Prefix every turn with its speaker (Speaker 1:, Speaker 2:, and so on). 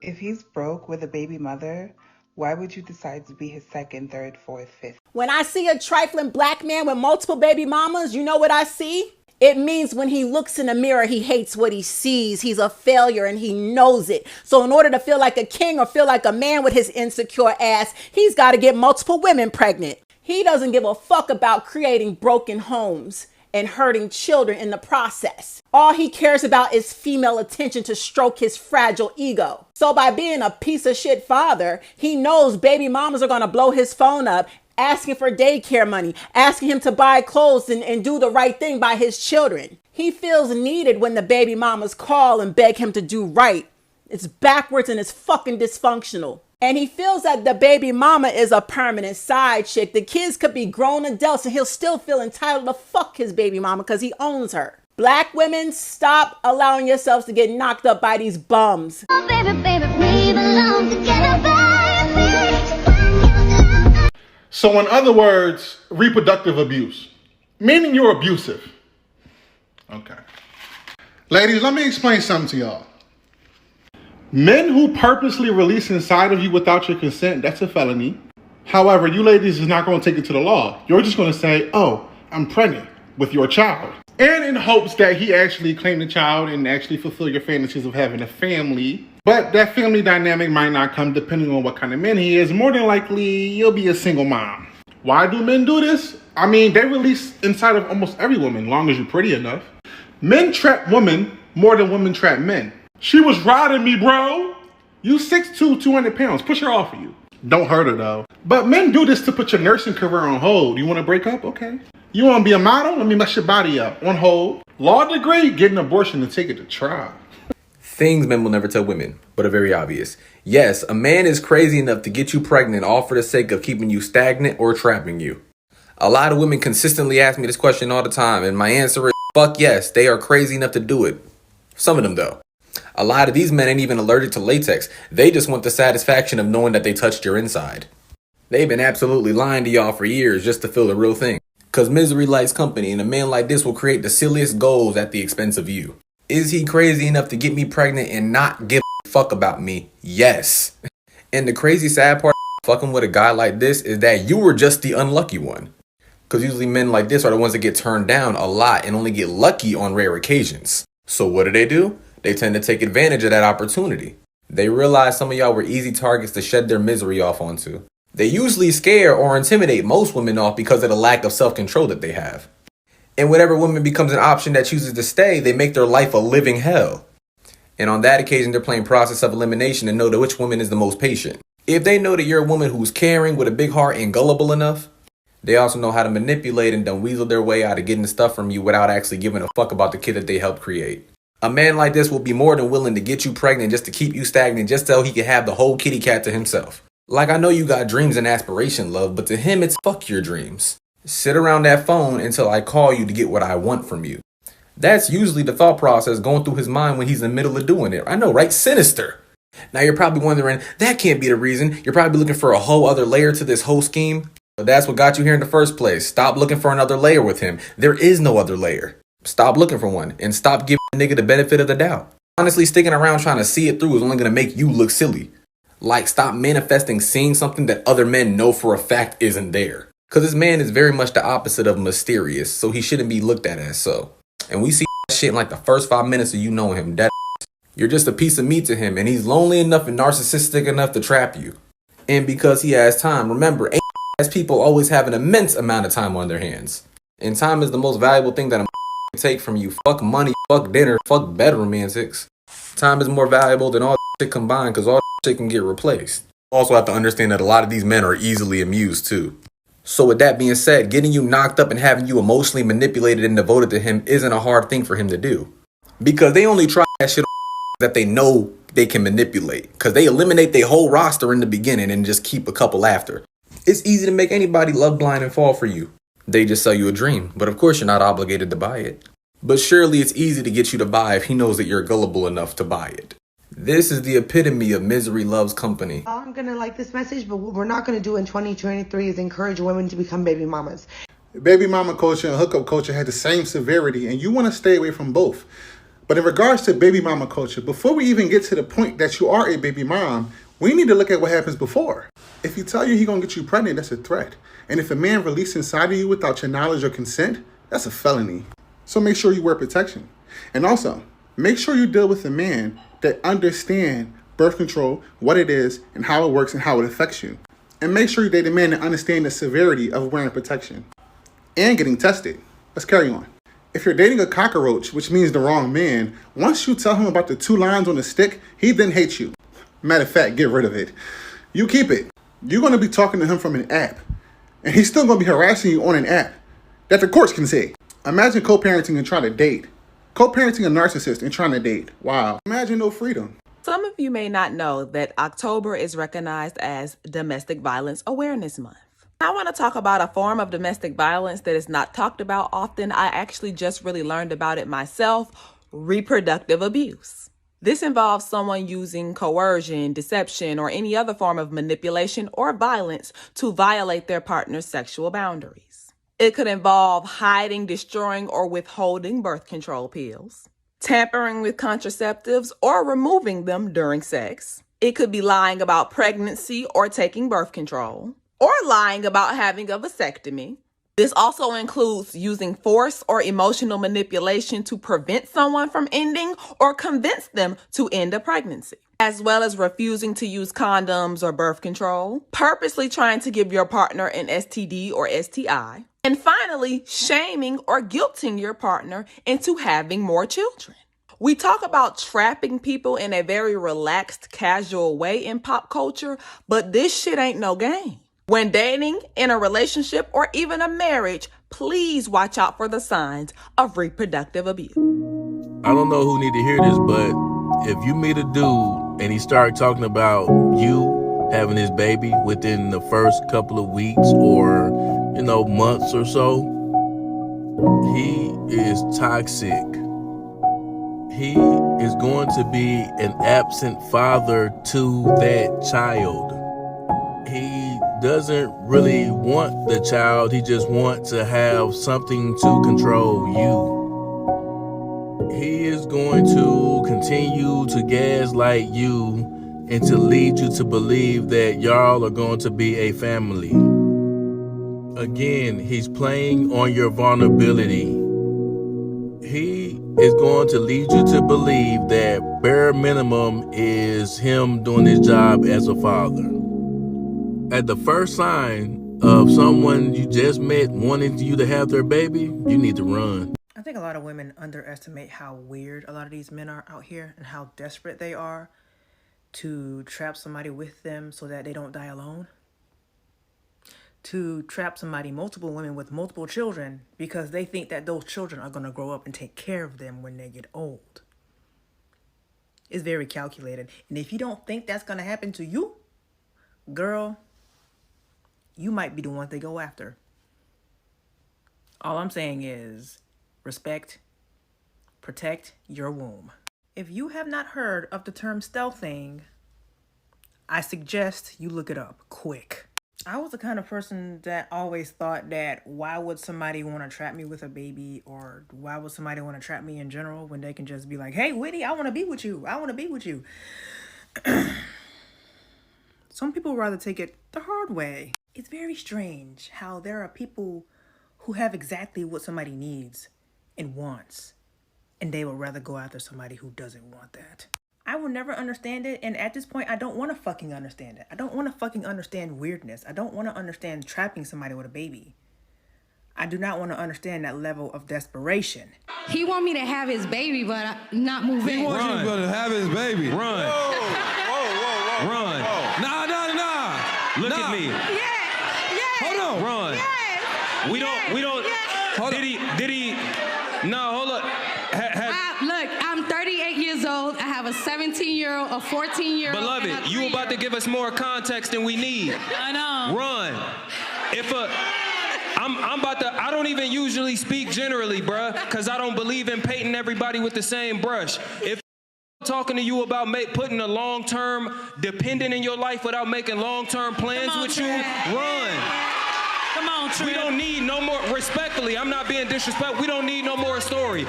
Speaker 1: If he's broke with a baby mother, why would you decide to be his second, third, fourth, fifth?
Speaker 2: When I see a trifling black man with multiple baby mamas, you know what I see? It means when he looks in the mirror, he hates what he sees. He's a failure and he knows it. So in order to feel like a king or feel like a man with his insecure ass, he's got to get multiple women pregnant. He doesn't give a fuck about creating broken homes and hurting children in the process. All he cares about is female attention to stroke his fragile ego. So by being a piece of shit father, he knows baby mamas are gonna blow his phone up, asking for daycare money, asking him to buy clothes and do the right thing by his children. He feels needed when the baby mamas call and beg him to do right. It's backwards and it's fucking dysfunctional. And he feels that the baby mama is a permanent side chick. The kids could be grown adults and he'll still feel entitled to fuck his baby mama because he owns her. Black women, stop allowing yourselves to get knocked up by these bums.
Speaker 3: Oh, baby, baby, we belong together, baby.
Speaker 4: So in other words, reproductive abuse, meaning you're abusive. Okay. Ladies, let me explain something to y'all. Men who purposely release inside of you without your consent, that's a felony. However, you ladies is not going to take it to the law. You're just going to say, oh, I'm pregnant with your child. And in hopes that he actually claim the child and actually fulfill your fantasies of having a family. But that family dynamic might not come depending on what kind of man he is. More than likely, you'll be a single mom. Why do men do this? I mean, they release inside of almost every woman, long as you're pretty enough. Men trap women more than women trap men. She was riding me, bro. You 6'2", 200 pounds. Push her off of you. Don't hurt her, though. But men do this to put your nursing career on hold. You want to break up? Okay. You want to be a model? Let me mess your body up. On hold. Law degree? Get an abortion and take it to trial.
Speaker 5: Things men will never tell women, but are very obvious. Yes, a man is crazy enough to get you pregnant all for the sake of keeping you stagnant or trapping you. A lot of women consistently ask me this question all the time, and my answer is, fuck yes, they are crazy enough to do it. Some of them, though. A lot of these men ain't even allergic to latex. They just want the satisfaction of knowing that they touched your inside. They've been absolutely lying to y'all for years just to feel the real thing. Cause misery likes company, and a man like this will create the silliest goals at the expense of you. Is he crazy enough to get me pregnant and not give a fuck about me? Yes. And the crazy sad part of fucking with a guy like this is that you were just the unlucky one. Cause usually men like this are the ones that get turned down a lot and only get lucky on rare occasions. So what do? They tend to take advantage of that opportunity. They realize some of y'all were easy targets to shed their misery off onto. They usually scare or intimidate most women off because of the lack of self-control that they have. And whenever women becomes an option that chooses to stay, they make their life a living hell. And on that occasion, they're playing process of elimination to know that which woman is the most patient. If they know that you're a woman who's caring with a big heart and gullible enough, they also know how to manipulate and then weasel their way out of getting stuff from you without actually giving a fuck about the kid that they helped create. A man like this will be more than willing to get you pregnant just to keep you stagnant just so he can have the whole kitty cat to himself. Like, I know you got dreams and aspiration, love, but to him it's fuck your dreams. Sit around that phone until I call you to get what I want from you. That's usually the thought process going through his mind when he's in the middle of doing it. I know, right? Sinister. Now you're probably wondering, that can't be the reason. You're probably looking for a whole other layer to this whole scheme. But that's what got you here in the first place. Stop looking for another layer with him. There is no other layer. Stop looking for one and stop giving the nigga the benefit of the doubt. Honestly, sticking around trying to see it through is only going to make you look silly. Like, stop manifesting seeing something that other men know for a fact isn't there. Because this man is very much the opposite of mysterious, so he shouldn't be looked at as so. And we see that shit in like the first 5 minutes of you knowing him. That you're just a piece of meat to him, and he's lonely enough and narcissistic enough to trap you. And because he has time, remember, ass people always have an immense amount of time on their hands. And time is the most valuable thing that a take from you. Fuck money, fuck dinner, fuck bedroom antics. Time is more valuable than all shit combined because all shit can get replaced. Also have to understand that a lot of these men are easily amused too. So with that being said, getting you knocked up and having you emotionally manipulated and devoted to him isn't a hard thing for him to do. Because they only try that shit that they know they can manipulate. Because they eliminate their whole roster in the beginning and just keep a couple after. It's easy to make anybody love blind and fall for you. They just sell you a dream, but of course you're not obligated to buy it. But surely it's easy to get you to buy if he knows that you're gullible enough to buy it. This is the epitome of misery loves company.
Speaker 6: I'm going to like this message, but what we're not going to do in 2023 is encourage women to become baby mamas.
Speaker 4: Baby mama culture and hookup culture had the same severity, and you want to stay away from both. But in regards to baby mama culture, before we even get to the point that you are a baby mom, we need to look at what happens before. If he tell you he gonna get you pregnant, that's a threat. And if a man releases inside of you without your knowledge or consent, that's a felony. So make sure you wear protection. And also, make sure you deal with a man that understands birth control, what it is, and how it works and how it affects you. And make sure you date a man that understands the severity of wearing protection and getting tested. Let's carry on. If you're dating a cockroach, which means the wrong man, once you tell him about the 2 lines on the stick, he then hates you. Matter of fact, get rid of it. You keep it. You're going to be talking to him from an app, and he's still going to be harassing you on an app that the courts can see. Imagine co-parenting and trying to date. Co-parenting a narcissist and trying to date. Wow. Imagine no freedom.
Speaker 7: Some of you may not know that October is recognized as Domestic Violence Awareness Month. I want to talk about a form of domestic violence that is not talked about often. I actually just really learned about it myself: reproductive abuse. This involves someone using coercion, deception, or any other form of manipulation or violence to violate their partner's sexual boundaries. It could involve hiding, destroying, or withholding birth control pills, tampering with contraceptives, or removing them during sex. It could be lying about pregnancy or taking birth control, or lying about having a vasectomy. This also includes using force or emotional manipulation to prevent someone from ending or convince them to end a pregnancy, as well as refusing to use condoms or birth control, purposely trying to give your partner an STD or STI, and finally, shaming or guilting your partner into having more children. We talk about trapping people in a very relaxed, casual way in pop culture, but this shit ain't no game. When dating, in a relationship, or even a marriage, please watch out for the signs of reproductive abuse.
Speaker 8: I don't know who need to hear this, but if you meet a dude and he start talking about you having his baby within the first couple of weeks or, months or so, he is toxic. He is going to be an absent father to that child. He doesn't really want the child. He just wants to have something to control you. He is going to continue to gaslight you and to lead you to believe that y'all are going to be a family. Again, he's playing on your vulnerability. He is going to lead you to believe that bare minimum is him doing his job as a father. At the first sign of someone you just met wanting you to have their baby, you need to run.
Speaker 9: I think a lot of women underestimate how weird a lot of these men are out here and how desperate they are to trap somebody with them so that they don't die alone. To trap multiple women with multiple children because they think that those children are going to grow up and take care of them when they get old. It's very calculated. And if you don't think that's going to happen to you, girl, you might be the one they go after. All I'm saying is respect, protect your womb. If you have not heard of the term stealthing, I suggest you look it up quick. I was the kind of person that always thought that why would somebody want to trap me with a baby, or why would somebody want to trap me in general when they can just be like, hey, Whitney, I want to be with you. I want to be with you. Some people rather take it the hard way. It's very strange how there are people who have exactly what somebody needs and wants, and they would rather go after somebody who doesn't want that. I will never understand it, and at this point, I don't want to fucking understand it. I don't want to fucking understand weirdness. I don't want to understand trapping somebody with a baby. I do not want to understand that level of desperation.
Speaker 10: He want me to have his baby, but not move in.
Speaker 11: He wants you to have his baby. Run.
Speaker 12: Whoa.
Speaker 11: Run.
Speaker 12: Whoa.
Speaker 11: Nah.
Speaker 12: Look at me.
Speaker 10: Yeah.
Speaker 11: Hold on.
Speaker 12: Run.
Speaker 10: Yes.
Speaker 12: We don't.
Speaker 11: Hold
Speaker 12: Did he? No, hold up.
Speaker 10: Look, I'm 38 years old. I have a 17-year-old, a 14-year-old.
Speaker 12: Beloved, you about to give us more context than we need.
Speaker 10: I know.
Speaker 12: Run. I don't even usually speak generally, bruh, because I don't believe in painting everybody with the same brush. If talking to you about putting a long-term dependent in your life without making long-term plans with you, run.
Speaker 10: Come on, Trent.
Speaker 12: We don't need no more, respectfully, I'm not being disrespectful, we don't need no more story.